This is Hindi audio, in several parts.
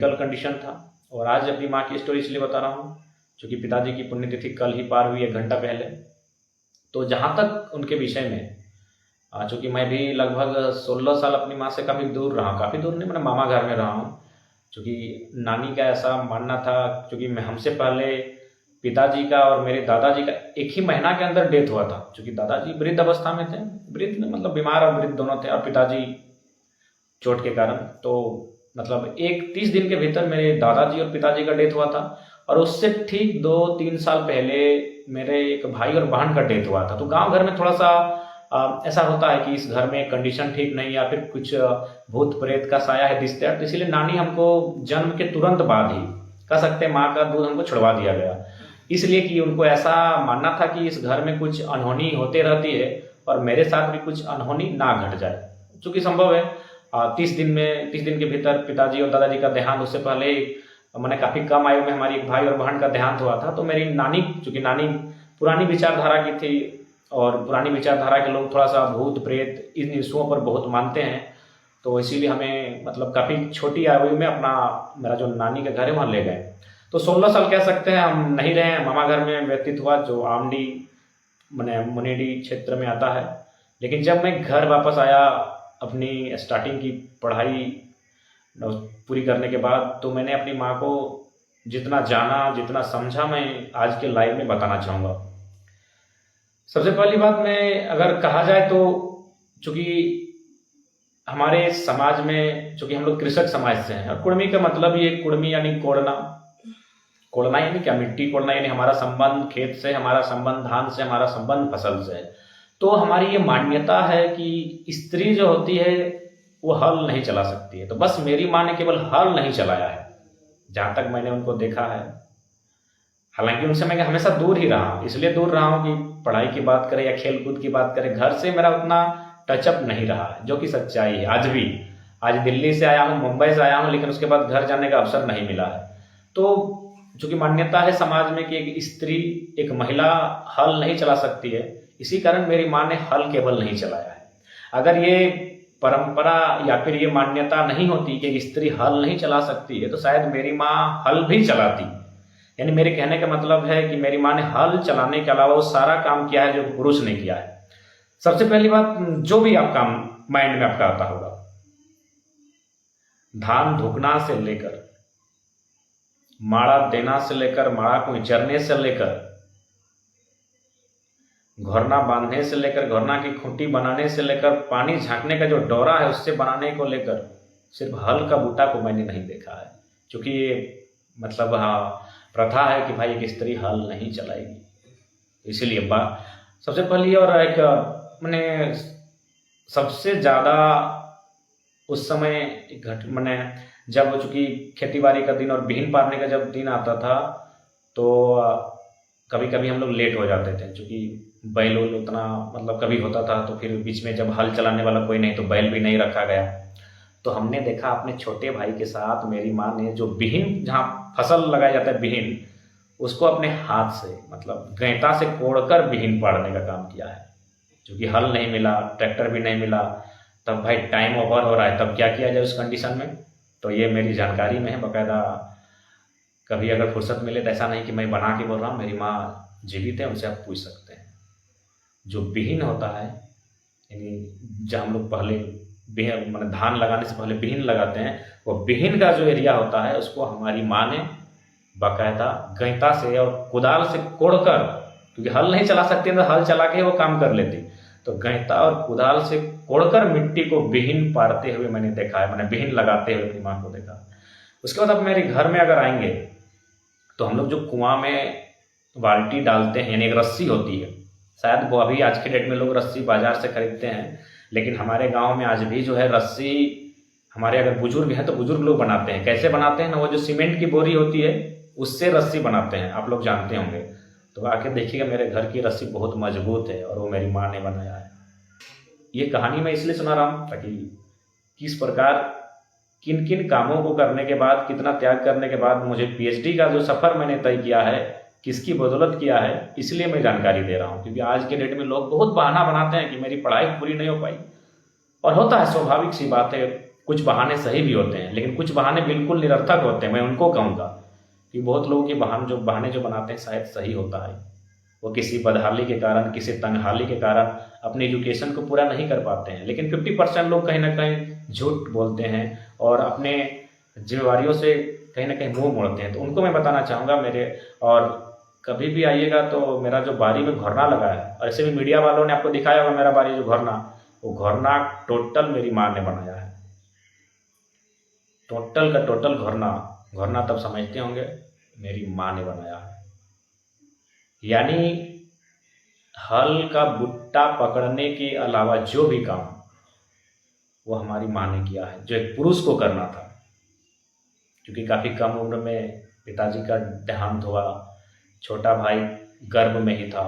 कल कंडीशन था। और आज अपनी माँ की स्टोरी इसलिए बता रहा हूँ क्योंकि पिताजी की पुण्यतिथि कल ही पार हुई 1 घंटा पहले। तो जहाँ तक उनके विषय में, चूँकि मैं भी लगभग 16 साल अपनी माँ से काफ़ी दूर रहा, काफ़ी दूर नहीं, मैंने मामा घर में रहा हूँ। क्योंकि नानी का ऐसा मानना था, क्योंकि मैं हमसे पहले पिताजी का और मेरे दादाजी का 1 ही महीना के अंदर डेथ हुआ था। क्योंकि दादाजी वृद्ध अवस्था में थे, वृद्ध में मतलब बीमार और वृद्ध दोनों थे, और पिताजी चोट के कारण। तो मतलब 30 दिन के भीतर मेरे दादाजी और पिताजी का डेथ हुआ था। और उससे ठीक 2-3 साल पहले मेरे एक भाई और बहन का डेथ हुआ था। तो गांव घर में थोड़ा सा ऐसा होता है कि इस घर में कंडीशन ठीक नहीं, या फिर कुछ भूत प्रेत का साया है दिखता है। तो इसीलिए नानी हमको जन्म के तुरंत बाद ही, कह सकते हैं, माँ का दूध हमको छुड़वा दिया गया। इसलिए कि उनको ऐसा मानना था कि इस घर में कुछ अनहोनी होते रहती है और मेरे साथ भी कुछ अनहोनी ना घट जाए। चूँकि संभव है 30 दिन के भीतर पिताजी और दादाजी का देहांत, उससे पहले मैंने काफ़ी कम आयु में हमारी एक भाई और बहन का देहांत हुआ था। तो मेरी नानी, चूँकि नानी पुरानी विचारधारा की थी, और पुरानी विचारधारा के लोग थोड़ा सा भूत प्रेत इन इशुओं पर बहुत मानते हैं। तो इसीलिए हमें मतलब काफ़ी छोटी आयु में मेरा जो नानी का घर है वहाँ ले गए। तो 16 साल कह सकते हैं हम नहीं रहे हैं। मामा घर में व्यतीत हुआ, जो आमडी मैंने मुनीडी क्षेत्र में आता है। लेकिन जब मैं घर वापस आया अपनी स्टार्टिंग की पढ़ाई पूरी करने के बाद, तो मैंने अपनी माँ को जितना जाना, जितना समझा, मैं आज के लाइव में बताना चाहूँगा। सबसे पहली बात में अगर कहा जाए तो, चूँकि हमारे समाज में, चूँकि हम लोग कृषक समाज से हैं, और कुड़मी का मतलब ये, कुड़मी यानी कोड़ना, कोड़ना यानी क्या, मिट्टी कोड़ना, यानी हमारा संबंध खेत से, हमारा संबंध धान से, हमारा संबंध फसल से है। तो हमारी ये मान्यता है कि स्त्री जो होती है वो हल नहीं चला सकती है। तो बस मेरी माँ ने केवल हल नहीं चलाया है, जहाँ तक मैंने उनको देखा है। हालांकि उनसे मैं हमेशा दूर ही रहा हूँ, इसलिए दूर रहा हूँ कि पढ़ाई की बात करें या खेल कूद की बात करें, घर से मेरा उतना टचअप नहीं रहा है, जो कि सच्चाई है। आज भी, आज दिल्ली से आया हूँ, मुंबई से आया हूँ, लेकिन उसके बाद घर जाने का अवसर नहीं मिला है। तो चूँकि मान्यता है समाज में कि एक स्त्री, एक महिला हल नहीं चला सकती है, इसी कारण मेरी माँ ने हल केवल नहीं चलाया है। अगर ये परंपरा या फिर ये मान्यता नहीं होती कि स्त्री हल नहीं चला सकती है, तो शायद मेरी माँ हल भी चलाती। यानी मेरे कहने का मतलब है कि मेरी माँ ने हल चलाने के अलावा वो सारा काम किया है जो पुरुष ने किया है। सबसे पहली बात, जो भी आप काम माइंड में आपका आता होगा, धान धुकना से लेकर, माड़ा देना से लेकर, माड़ा को चरने से लेकर, घोरना बांधने से लेकर, घोरना की खूंटी बनाने से लेकर, पानी झांकने का जो डोरा है उससे बनाने को लेकर, सिर्फ हल का बूटा को मैंने नहीं देखा है। क्योंकि ये मतलब प्रथा है कि भाई एक स्त्री हल नहीं चलाएगी। इसीलिए सबसे पहली और एक मैंने सबसे ज़्यादा उस समय मैंने जब, चूँकि खेती बाड़ी का दिन और बिहन पारने का जब दिन आता था, तो कभी कभी हम लोग लेट हो जाते थे। चूँकि बैल उतना मतलब कभी होता था, तो फिर बीच में जब हल चलाने वाला कोई नहीं, तो बैल भी नहीं रखा गया। तो हमने देखा अपने छोटे भाई के साथ, मेरी माँ ने जो बिहन, जहाँ फसल लगाया जाता है बिहन, उसको अपने हाथ से मतलब गैंता से कोड़कर बिहन पाड़ने का काम किया है। क्योंकि हल नहीं मिला, ट्रैक्टर भी नहीं मिला, तब भाई टाइम ओवर हो रहा है, तब क्या किया जाए उस कंडीशन में। तो ये मेरी जानकारी में है बाकायदा। कभी अगर फुर्सत मिले तो ऐसा नहीं कि मैं बना के बोल रहा हूँ, मेरी माँ जीवित है, उनसे आप पूछ सकते हैं। जो बिहन होता है, यानी जब हम लोग पहले मतलब धान लगाने से पहले बिहन लगाते हैं, वो बिहन का जो एरिया होता है उसको हमारी माँ ने बाकायदा गैंता से और कुदाल से कोड़कर, क्योंकि हल नहीं चला सकती तो हल चला के वो काम कर लेती, तो गैंता और कुदाल से कोड़कर मिट्टी को बिहन पारते हुए मैंने देखा है, मैंने बिहन लगाते हुए अपनी माँ को देखा। उसके बाद अब मेरे घर में अगर आएंगे तो हम लोग जो कुआं में बाल्टी डालते हैं, यानी एक रस्सी होती है, शायद वो अभी आज के डेट में लोग रस्सी बाजार से खरीदते हैं, लेकिन हमारे गांव में आज भी जो है रस्सी, हमारे अगर बुजुर्ग हैं तो बुजुर्ग लोग बनाते हैं। कैसे बनाते हैं ना, वो जो सीमेंट की बोरी होती है उससे रस्सी बनाते हैं, आप लोग जानते होंगे। तो आके देखिएगा, मेरे घर की रस्सी बहुत मजबूत है और वो मेरी माँ ने बनाया है। ये कहानी मैं इसलिए सुना रहा हूँ ताकि किस प्रकार, किन किन कामों को करने के बाद, कितना त्याग करने के बाद मुझे पीएचडी का जो सफ़र मैंने तय किया है, किसकी बदौलत किया है, इसलिए मैं जानकारी दे रहा हूँ। क्योंकि आज के डेट में लोग बहुत बहाना बनाते हैं कि मेरी पढ़ाई पूरी नहीं हो पाई, और होता है, स्वाभाविक सी बात है, कुछ बहाने सही भी होते हैं, लेकिन कुछ बहाने बिल्कुल निरर्थक होते हैं। मैं उनको कहूँगा कि बहुत लोगों के बहाने जो बनाते हैं शायद सही होता है। वो किसी बदहाली के कारण, किसी तंगहाली के कारण अपनी एजुकेशन को पूरा नहीं कर पाते हैं, लेकिन 50% लोग कहीं ना कहीं झूठ बोलते हैं और अपने जिम्मेवारियों से कहीं ना कहीं मुंह मोड़ते हैं। तो उनको मैं बताना चाहूँगा मेरे, और कभी भी आइएगा तो मेरा जो बारी में घोरना लगा है, और ऐसे भी मीडिया वालों ने आपको दिखाया होगा मेरा बारी जो घोरना, वो घोरना टोटल मेरी माँ ने बनाया है। टोटल का टोटल घोरना तब समझते होंगे, मेरी माँ ने बनाया है। यानी हल का बुट्टा पकड़ने के अलावा जो भी काम वो हमारी माँ ने किया है, जो एक पुरुष को करना था। क्योंकि काफ़ी कम उम्र में पिताजी का देहांत हुआ, छोटा भाई गर्भ में ही था।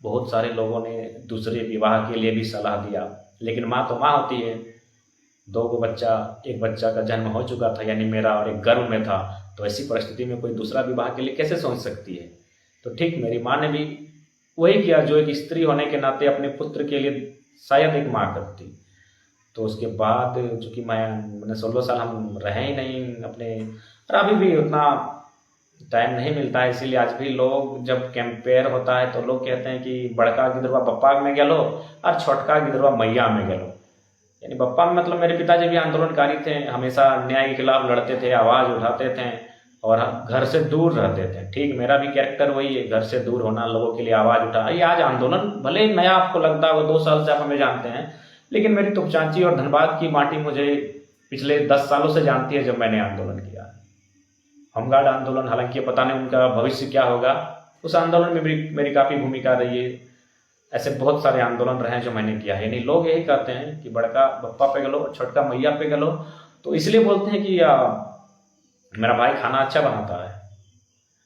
बहुत सारे लोगों ने दूसरे विवाह के लिए भी सलाह दिया, लेकिन माँ तो माँ होती है। 2 बच्चा, एक बच्चा का जन्म हो चुका था यानी मेरा, और एक गर्भ में था, तो ऐसी परिस्थिति में कोई दूसरा विवाह के लिए कैसे सोच सकती है। तो ठीक मेरी माँ ने भी वही किया जो एक स्त्री होने के नाते अपने पुत्र के लिए शायद एक माँ करती। तो उसके बाद चूँकि मैंने 16 साल हम रहे ही नहीं अपने, और अभी भी उतना टाइम नहीं मिलता है, इसीलिए आज भी लोग जब कंपेयर होता है तो लोग कहते हैं कि बड़का गिदरवा बप्पा में गेलो और छोटका गिदरवा मैया में गेलो। यानी बप्पा में मतलब मेरे पिताजी भी आंदोलनकारी थे, हमेशा अन्याय के खिलाफ लड़ते थे, आवाज़ उठाते थे और घर से दूर रहते थे। ठीक मेरा भी कैरेक्टर वही है, घर से दूर होना, लोगों के लिए आवाज़ उठा। ये आज आंदोलन भले नया आपको लगता है, वो 2 साल से आप हमें जानते हैं, लेकिन मेरी तुपचांची और धनबाद की माटी मुझे पिछले 10 सालों से जानती है, जब मैंने आंदोलन किया। होमगार्ड आंदोलन, हालांकि पता नहीं उनका भविष्य क्या होगा, उस आंदोलन में मेरी काफ़ी भूमिका रही है। ऐसे बहुत सारे आंदोलन रहे हैं जो मैंने किया है। यानी लोग यही कहते हैं कि बड़का बप्पा पे गलो, छोटका मैया पे गलो, तो इसलिए बोलते हैं कि मेरा भाई खाना अच्छा बनाता है,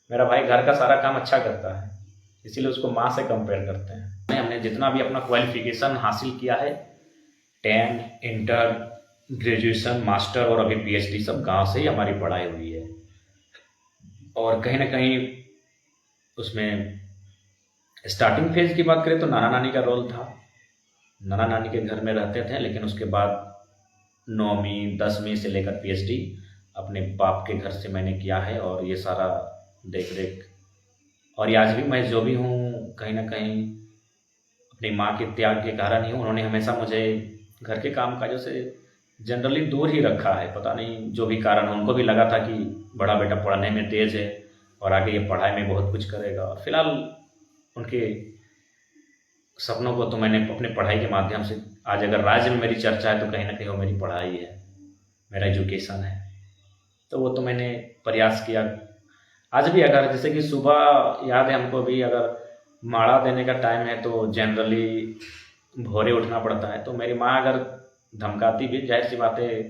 मेरा भाई घर का सारा काम अच्छा करता है, इसीलिए उसको माँ से कंपेयर करते हैं। हमने जितना भी अपना क्वालिफिकेशन हासिल किया है, 10, इंटर, ग्रेजुएशन, मास्टर और अभी PhD, सब गांव से ही हमारी पढ़ाई हुई है। और कहीं ना कहीं उसमें स्टार्टिंग फेज की बात करें तो नाना नानी का रोल था। नाना नानी के घर में रहते थे, लेकिन उसके बाद 9वीं 10वीं से लेकर PhD अपने बाप के घर से मैंने किया है, और ये सारा देख रेख, और आज भी मैं जो भी हूँ कहीं ना कहीं अपनी माँ के त्याग के कारण ही हूँ। उन्होंने हमेशा मुझे घर के काम काजों से जनरली दूर ही रखा है। पता नहीं जो भी कारण, उनको भी लगा था कि बड़ा बेटा पढ़ने में तेज है और आगे ये पढ़ाई में बहुत कुछ करेगा। और फिलहाल उनके सपनों को तो मैंने अपने पढ़ाई के माध्यम से, आज अगर राज्य में मेरी चर्चा है तो कहीं ना कहीं वो मेरी पढ़ाई है, मेरा एजुकेशन है। तो वो तो मैंने प्रयास किया। आज भी अगर जैसे कि सुबह याद है हमको भी, अगर माड़ा देने का टाइम है तो जनरली भोरे उठना पड़ता है। तो मेरी माँ अगर धमकाती भी, जाहिर सी बात है,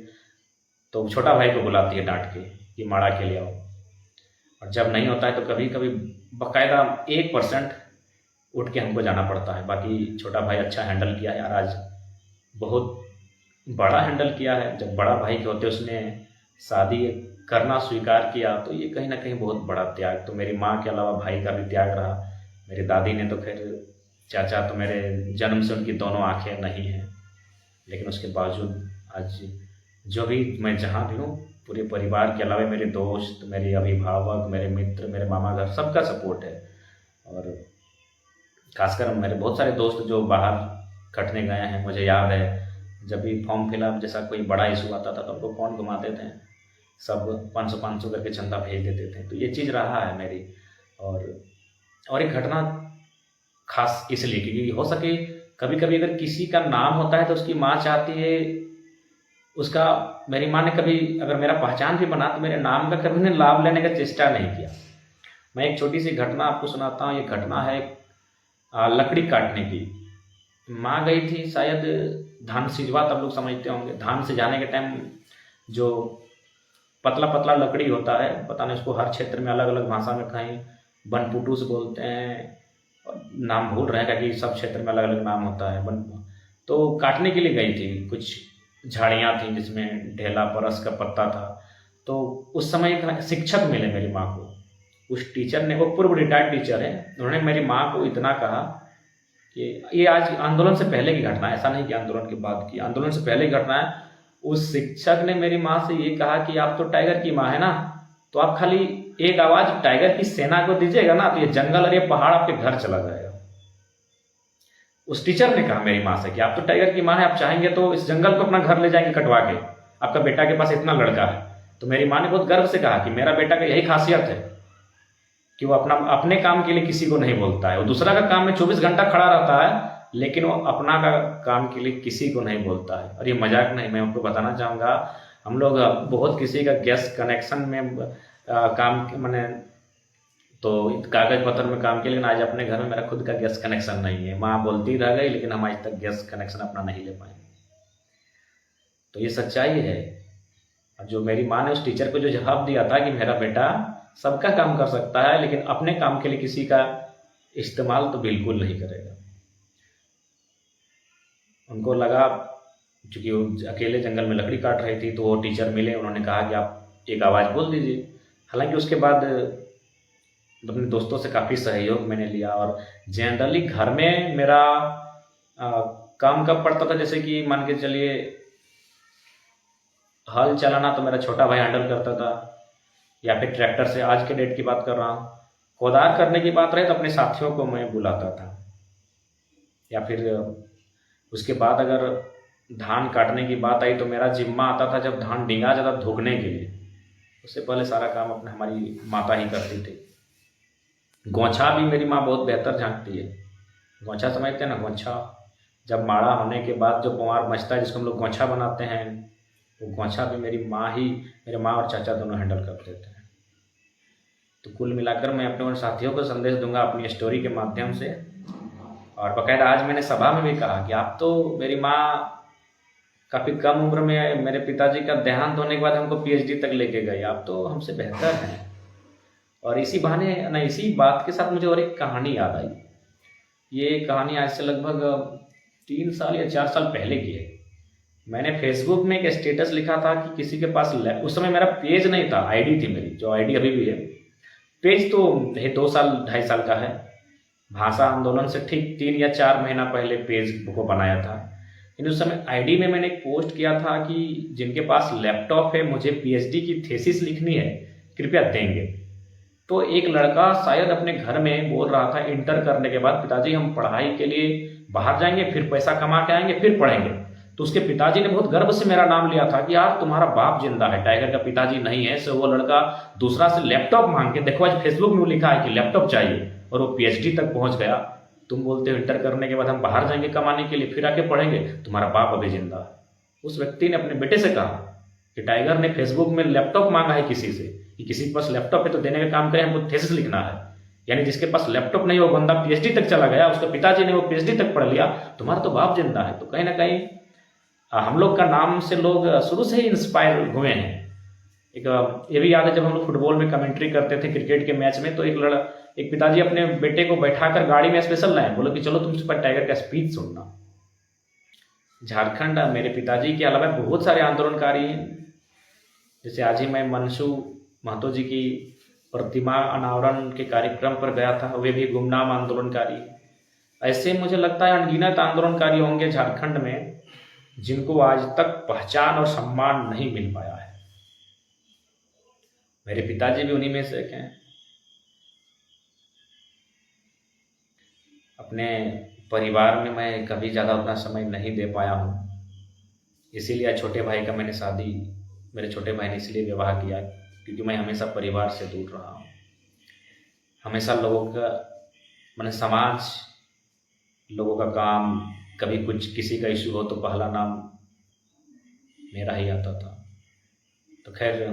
तो छोटा भाई को बुलाती है डांट के कि माड़ा के लिए आओ। और जब नहीं होता है तो कभी कभी बाकायदा 1% उठ के हमको जाना पड़ता है। बाकी छोटा भाई अच्छा हैंडल किया है यार, आज बहुत बड़ा हैंडल किया है। जब बड़ा भाई के होते उसने शादी करना स्वीकार किया, तो ये कहीं ना कहीं बहुत बड़ा त्याग। तो मेरी माँ के अलावा भाई का भी त्याग रहा। मेरी दादी ने तो खैर, चाचा तो मेरे जन्म से उनकी दोनों आंखें नहीं हैं, लेकिन उसके बावजूद आज जो भी मैं जहाँ भी हूँ, पूरे परिवार के अलावा मेरे दोस्त, मेरे अभिभावक, मेरे मित्र, मेरे मामा घर, सबका सपोर्ट है। और खासकर मेरे बहुत सारे दोस्त जो बाहर कटने गए हैं, मुझे याद है जब भी फॉर्म फिलअप जैसा कोई बड़ा इशू आता था तो उनको फ़ोन घुमाते थे, सब 500-500 करके चंदा भेज देते थे। तो ये चीज़ रहा है मेरी। और एक घटना खास इसलिए क्योंकि हो सके कभी कभी अगर किसी का नाम होता है तो उसकी माँ चाहती है उसका, मेरी माँ ने कभी अगर मेरा पहचान भी बना तो मेरे नाम का कभी ने लाभ लेने का चेष्टा नहीं किया। मैं एक छोटी सी घटना आपको सुनाता हूँ। ये घटना है लकड़ी काटने की। माँ गई थी शायद धान सिजवा, तब लोग समझते होंगे, धान से जाने के टाइम जो पतला पतला लकड़ी होता है, पता नहीं उसको हर क्षेत्र में अलग अलग भाषा में, कहीं बनपुटूस बोलते हैं, नाम भूल रहे हैं कि सब क्षेत्र में अलग अलग नाम होता है। तो काटने के लिए गई थी, कुछ झाड़ियाँ थी जिसमें ढेला परस का पत्ता था। तो उस समय एक शिक्षक मिले मेरी माँ को। उस टीचर ने, वो पूर्व रिटायर्ड टीचर है, उन्होंने मेरी माँ को इतना कहा कि ये आज आंदोलन से पहले की घटना है, ऐसा नहीं कि आंदोलन के बाद की, आंदोलन से पहले की घटना है। उस शिक्षक ने मेरी माँ से ये कहा कि आप तो टाइगर की माँ है ना, तो आप खाली एक आवाज टाइगर की सेना को दीजिएगा ना, तो ये जंगल और ये पहाड़ आपके घर चला जाएगा। उस टीचर ने कहा मेरी माँ से कि आप तो टाइगर की माँ है, आप चाहेंगे तो इस जंगल को अपना घर ले जाएंगे कटवा के, आपका बेटा के पास इतना लड़का है। तो मेरी माँ ने बहुत गर्व से कहा कि मेरा बेटा का यही खासियत है कि वो अपने काम के लिए किसी को नहीं बोलता है। वो दूसरा का काम में 24 घंटा खड़ा रहता है, लेकिन वो अपना का काम के लिए किसी को नहीं बोलता है। और ये मजाक नहीं, मैं आपको बताना चाहूँगा, हम लोग बहुत किसी का गैस कनेक्शन में काम मैंने तो कागज पत्र में काम के लिए, आज अपने घर में मेरा खुद का गैस कनेक्शन नहीं है। माँ बोलती रह गई, लेकिन हम आज तक गैस कनेक्शन अपना नहीं ले पाए। तो ये सच्चाई है। और जो मेरी माँ ने उस टीचर को जो जवाब दिया था कि मेरा बेटा सबका काम कर सकता है, लेकिन अपने काम के लिए किसी का इस्तेमाल तो बिल्कुल नहीं करेगा। उनको लगा, चूंकि वो अकेले जंगल में लकड़ी काट रही थी, तो वो टीचर मिले, उन्होंने कहा कि आप एक आवाज़ बोल दीजिए। हालांकि उसके बाद अपने दोस्तों से काफ़ी सहयोग मैंने लिया। और जनरली घर में मेरा काम कब पड़ता था, जैसे कि मान के चलिए हल चलाना तो मेरा छोटा भाई हैंडल करता था, या फिर ट्रैक्टर से, आज के डेट की बात कर रहा हूँ। कोदार करने की बात रहे तो अपने साथियों को मैं बुलाता था। या फिर उसके बाद अगर धान काटने की बात आई तो मेरा जिम्मा आता था, जब धान डिंगा जाता धोने के लिए, उससे पहले सारा काम अपने हमारी माता ही करती थी। गोंछा भी मेरी माँ बहुत बेहतर झांकती है। गोंछा समझते हैं ना, गोंछा जब माड़ा होने के बाद जो पुआर मचता है, जिसको हम लोग गोंछा बनाते हैं, वो गोंछा भी मेरी माँ और चाचा दोनों हैंडल कर देते हैं। तो कुल मिलाकर मैं अपने उन साथियों को संदेश दूंगा अपनी स्टोरी के माध्यम से। और बाकायदा आज मैंने सभा में भी कहा कि आप तो, मेरी माँ काफ़ी कम उम्र में मेरे पिताजी का देहांत होने के बाद हमको PhD तक लेके गई, आप तो हमसे बेहतर हैं। और इसी बहाने ना, इसी बात के साथ मुझे और एक कहानी याद आई। ये कहानी आज से लगभग 3 साल या 4 साल पहले की है। मैंने फेसबुक में एक स्टेटस लिखा था कि किसी के पास, उस समय मेरा पेज नहीं था, आईडी थी मेरी, जो आईडी अभी भी है। पेज तो 2 साल 2.5 साल का है। भाषा आंदोलन से ठीक 3 या 4 महीना पहले पेज को बनाया था। लेकिन उस समय आईडी में मैंने एक पोस्ट किया था कि जिनके पास लैपटॉप है, मुझे PhD की थीसिस लिखनी है, कृपया देंगे। तो एक लड़का शायद अपने घर में बोल रहा था, इंटर करने के बाद पिताजी हम पढ़ाई के लिए बाहर जाएंगे, फिर पैसा कमा के आएंगे, फिर पढ़ेंगे। तो उसके पिताजी ने बहुत गर्व से मेरा नाम लिया था कि यार तुम्हारा बाप जिंदा है, टाइगर का पिताजी नहीं है। सो वो लड़का दूसरा से लैपटॉप मांग के, देखो आज फेसबुक में लिखा है कि लैपटॉप चाहिए, और वो PhD तक पहुंच गया। तुम बोलते हो इंटर करने के बाद हम बाहर जाएंगे कमाने के लिए, फिर आके पढ़ेंगे, तुम्हारा बाप अभी जिंदा है। उस व्यक्ति ने अपने बेटे से कहा कि टाइगर ने फेसबुक में लैपटॉप मांगा है किसी से, कि किसी के पास लैपटॉप है तो देने का काम करें, हमको थीसिस लिखना है। यानी जिसके पास लैपटॉप नहीं, वो बंदा PhD तक चला गया, उसके पिताजी ने वो PhD तक पढ़ लिया, तुम्हारा तो बाप जिंदा है। तो कहीं ना कहीं हम लोग का नाम से लोग शुरू से ही इंस्पायर हुए हैं। एक ये भी याद है, जब हम लोग फुटबॉल में कमेंट्री करते थे क्रिकेट के मैच में, तो एक पिताजी अपने बेटे को बैठाकर गाड़ी में स्पेशल लाए, बोलो कि चलो तुम पर टाइगर का स्पीच सुनना। झारखंड मेरे पिताजी के अलावा बहुत सारे आंदोलनकारी हैं। जैसे आज ही मैं मनसू महतो जी की प्रतिमा अनावरण के कार्यक्रम पर गया था, वे भी गुमनाम आंदोलनकारी। ऐसे मुझे लगता है अनगिनत आंदोलनकारी होंगे झारखंड में, जिनको आज तक पहचान और सम्मान नहीं मिल पाया है। मेरे पिताजी भी उन्हीं में से एक हैं। अपने परिवार में मैं कभी ज़्यादा उतना समय नहीं दे पाया हूँ, इसीलिए छोटे भाई का मैंने शादी, मेरे छोटे भाई ने इसलिए विवाह किया क्योंकि मैं हमेशा परिवार से दूर रहा हूँ। हमेशा लोगों का, मैंने समाज, लोगों का काम, कभी कुछ किसी का इशू हो तो पहला नाम मेरा ही आता था। तो खैर